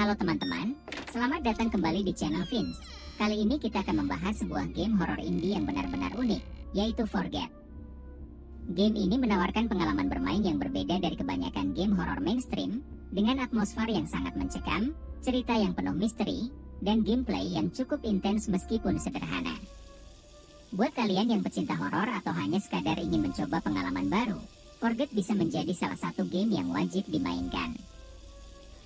Halo teman-teman, selamat datang kembali di channel Vince. Kali ini kita akan membahas sebuah game horor indie yang benar-benar unik, yaitu Forget. Game ini menawarkan pengalaman bermain yang berbeda dari kebanyakan game horor mainstream, dengan atmosfer yang sangat mencekam, cerita yang penuh misteri, dan gameplay yang cukup intens meskipun sederhana. Buat kalian yang pecinta horor atau hanya sekadar ingin mencoba pengalaman baru, Forget bisa menjadi salah satu game yang wajib dimainkan.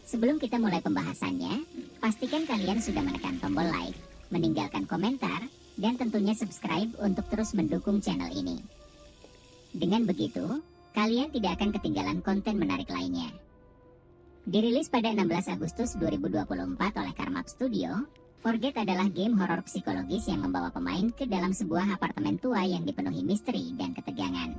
Sebelum kita mulai pembahasannya, pastikan kalian sudah menekan tombol like, meninggalkan komentar, dan tentunya subscribe untuk terus mendukung channel ini. Dengan begitu, kalian tidak akan ketinggalan konten menarik lainnya. Dirilis pada 16 Agustus 2024 oleh Carmack Studio, Forget adalah game horor psikologis yang membawa pemain ke dalam sebuah apartemen tua yang dipenuhi misteri dan ketegangan.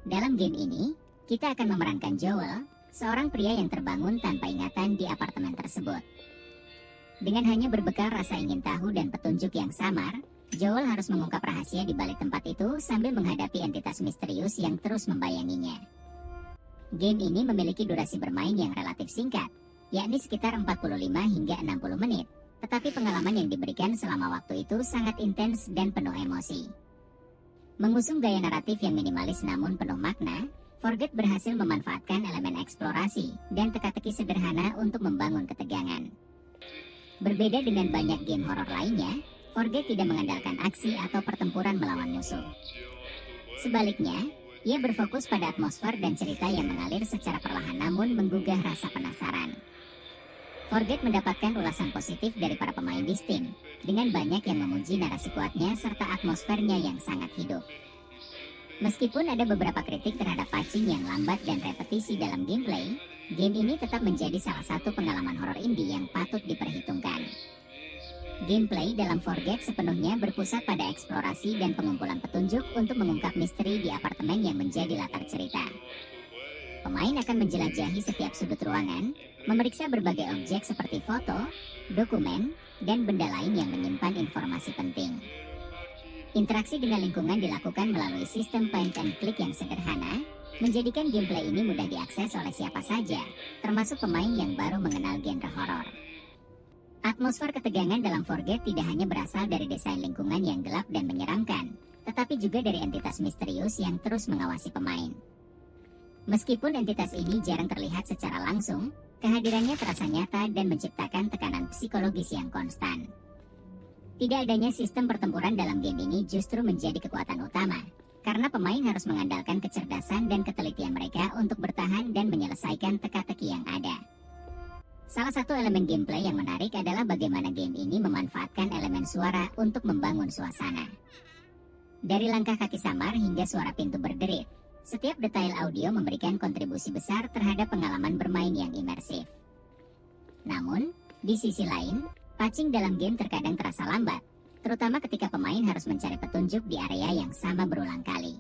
Dalam game ini, kita akan memerankan Joel, seorang pria yang terbangun tanpa ingatan di apartemen tersebut. Dengan hanya berbekal rasa ingin tahu dan petunjuk yang samar, Joel harus mengungkap rahasia di balik tempat itu sambil menghadapi entitas misterius yang terus membayanginya. Game ini memiliki durasi bermain yang relatif singkat, yakni sekitar 45 hingga 60 menit, tetapi pengalaman yang diberikan selama waktu itu sangat intens dan penuh emosi. Mengusung gaya naratif yang minimalis namun penuh makna, Forget berhasil memanfaatkan elemen eksplorasi dan teka-teki sederhana untuk membangun ketegangan. Berbeda dengan banyak game horor lainnya, Forget tidak mengandalkan aksi atau pertempuran melawan musuh. Sebaliknya, ia berfokus pada atmosfer dan cerita yang mengalir secara perlahan namun menggugah rasa penasaran. Forget mendapatkan ulasan positif dari para pemain di Steam, dengan banyak yang memuji narasi kuatnya serta atmosfernya yang sangat hidup. Meskipun ada beberapa kritik terhadap patching yang lambat dan repetisi dalam gameplay, game ini tetap menjadi salah satu pengalaman horor indie yang patut diperhitungkan. Gameplay dalam Forget sepenuhnya berpusat pada eksplorasi dan pengumpulan petunjuk untuk mengungkap misteri di apartemen yang menjadi latar cerita. Pemain akan menjelajahi setiap sudut ruangan, memeriksa berbagai objek seperti foto, dokumen, dan benda lain yang menyimpan informasi penting. Interaksi dengan lingkungan dilakukan melalui sistem point and click yang sederhana, menjadikan gameplay ini mudah diakses oleh siapa saja, termasuk pemain yang baru mengenal genre horor. Atmosfer ketegangan dalam Forget tidak hanya berasal dari desain lingkungan yang gelap dan menyeramkan, tetapi juga dari entitas misterius yang terus mengawasi pemain. Meskipun entitas ini jarang terlihat secara langsung, kehadirannya terasa nyata dan menciptakan tekanan psikologis yang konstan. Tidak adanya sistem pertempuran dalam game ini justru menjadi kekuatan utama, karena pemain harus mengandalkan kecerdasan dan ketelitian mereka untuk bertahan dan menyelesaikan teka-teki yang ada. Salah satu elemen gameplay yang menarik adalah bagaimana game ini memanfaatkan elemen suara untuk membangun suasana. Dari langkah kaki samar hingga suara pintu berderit, setiap detail audio memberikan kontribusi besar terhadap pengalaman bermain yang imersif. Namun, di sisi lain, patching dalam game terkadang terasa lambat, terutama ketika pemain harus mencari petunjuk di area yang sama berulang kali.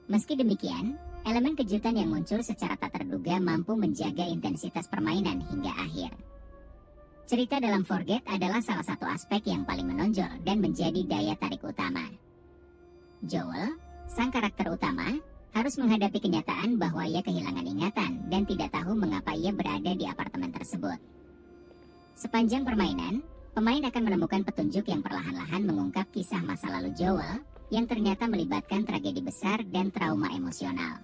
Meski demikian, elemen kejutan yang muncul secara tak terduga mampu menjaga intensitas permainan hingga akhir. Cerita dalam Forget adalah salah satu aspek yang paling menonjol dan menjadi daya tarik utama. Joel, sang karakter utama, harus menghadapi kenyataan bahwa ia kehilangan ingatan dan tidak tahu mengapa ia berada di apartemen tersebut. Sepanjang permainan, pemain akan menemukan petunjuk yang perlahan-lahan mengungkap kisah masa lalu Joel yang ternyata melibatkan tragedi besar dan trauma emosional.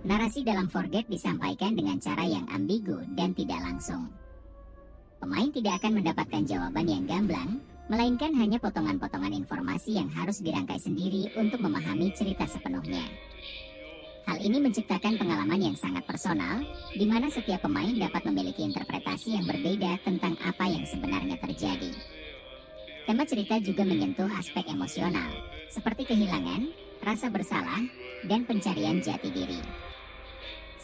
Narasi dalam Forget disampaikan dengan cara yang ambigu dan tidak langsung. Pemain tidak akan mendapatkan jawaban yang gamblang, melainkan hanya potongan-potongan informasi yang harus dirangkai sendiri untuk memahami cerita sepenuhnya. Hal ini menciptakan pengalaman yang sangat personal, di mana setiap pemain dapat memiliki interpretasi yang berbeda tentang apa yang sebenarnya terjadi. Tema cerita juga menyentuh aspek emosional, seperti kehilangan, rasa bersalah, dan pencarian jati diri.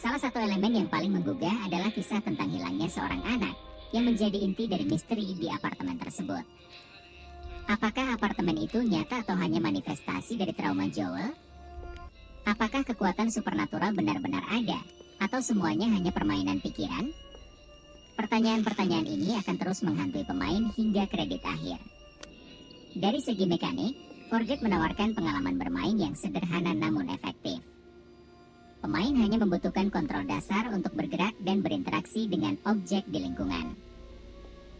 Salah satu elemen yang paling menggugah adalah kisah tentang hilangnya seorang anak, yang menjadi inti dari misteri di apartemen tersebut. Apakah apartemen itu nyata atau hanya manifestasi dari trauma Joel? Apakah kekuatan supernatural benar-benar ada, atau semuanya hanya permainan pikiran? Pertanyaan-pertanyaan ini akan terus menghantui pemain hingga kredit akhir. Dari segi mekanik, Forget menawarkan pengalaman bermain yang sederhana namun efektif. Pemain hanya membutuhkan kontrol dasar untuk bergerak dan berinteraksi dengan objek di lingkungan.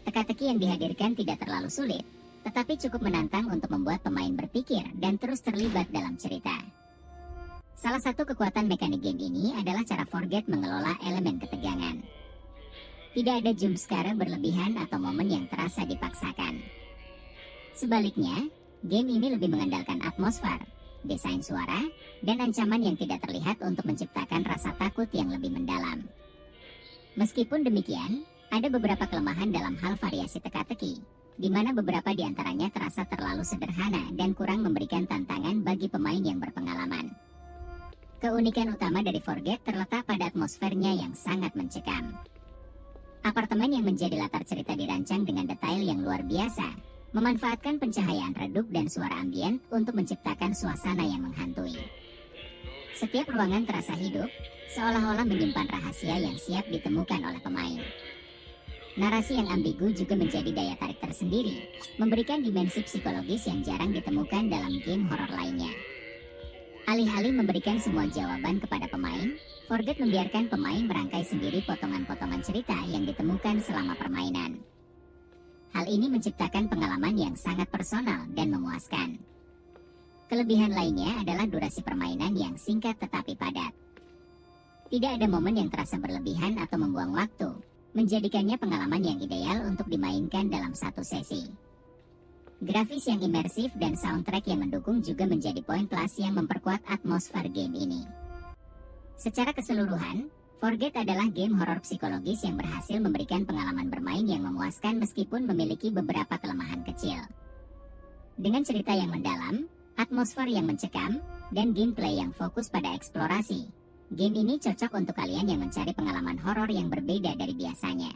Teka-teki yang dihadirkan tidak terlalu sulit, tetapi cukup menantang untuk membuat pemain berpikir dan terus terlibat dalam cerita. Salah satu kekuatan mekanik game ini adalah cara Forget mengelola elemen ketegangan. Tidak ada jump scare berlebihan atau momen yang terasa dipaksakan. Sebaliknya, game ini lebih mengandalkan atmosfer, desain suara, dan ancaman yang tidak terlihat untuk menciptakan rasa takut yang lebih mendalam. Meskipun demikian, ada beberapa kelemahan dalam hal variasi teka-teki, di mana beberapa di antaranya terasa terlalu sederhana dan kurang memberikan tantangan bagi pemain yang berpengalaman. Keunikan utama dari Forget terletak pada atmosfernya yang sangat mencekam. Apartemen yang menjadi latar cerita dirancang dengan detail yang luar biasa, memanfaatkan pencahayaan redup dan suara ambien untuk menciptakan suasana yang menghantui. Setiap ruangan terasa hidup, seolah-olah menyimpan rahasia yang siap ditemukan oleh pemain. Narasi yang ambigu juga menjadi daya tarik tersendiri, memberikan dimensi psikologis yang jarang ditemukan dalam game horor lainnya. Alih-alih memberikan semua jawaban kepada pemain, Forget membiarkan pemain merangkai sendiri potongan-potongan cerita yang ditemukan selama permainan. Hal ini menciptakan pengalaman yang sangat personal dan memuaskan. Kelebihan lainnya adalah durasi permainan yang singkat tetapi padat. Tidak ada momen yang terasa berlebihan atau membuang waktu, menjadikannya pengalaman yang ideal untuk dimainkan dalam satu sesi. Grafis yang imersif dan soundtrack yang mendukung juga menjadi poin plus yang memperkuat atmosfer game ini. Secara keseluruhan, Forget adalah game horor psikologis yang berhasil memberikan pengalaman bermain yang memuaskan meskipun memiliki beberapa kelemahan kecil. Dengan cerita yang mendalam, atmosfer yang mencekam, dan gameplay yang fokus pada eksplorasi, game ini cocok untuk kalian yang mencari pengalaman horor yang berbeda dari biasanya.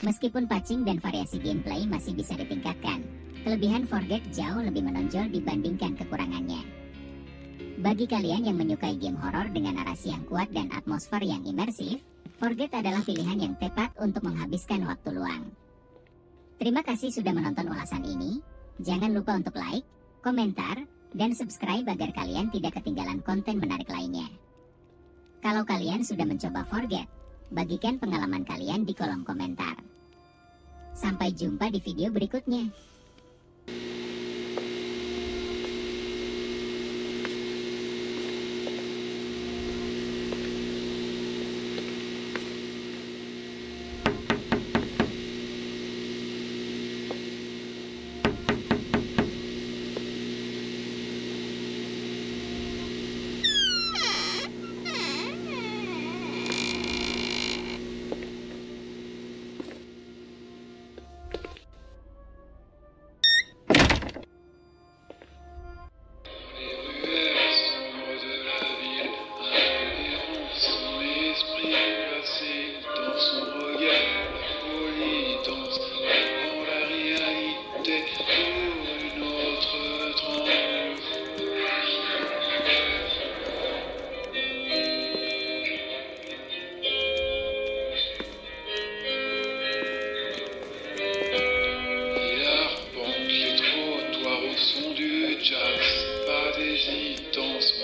Meskipun patching dan variasi gameplay masih bisa ditingkatkan, kelebihan Forget jauh lebih menonjol dibandingkan kekurangannya. Bagi kalian yang menyukai game horor dengan narasi yang kuat dan atmosfer yang imersif, Forget adalah pilihan yang tepat untuk menghabiskan waktu luang. Terima kasih sudah menonton ulasan ini. Jangan lupa untuk like, komentar, dan subscribe agar kalian tidak ketinggalan konten menarik lainnya. Kalau kalian sudah mencoba Forget, bagikan pengalaman kalian di kolom komentar. Sampai jumpa di video berikutnya. Son du jazz, pas d'hésitance.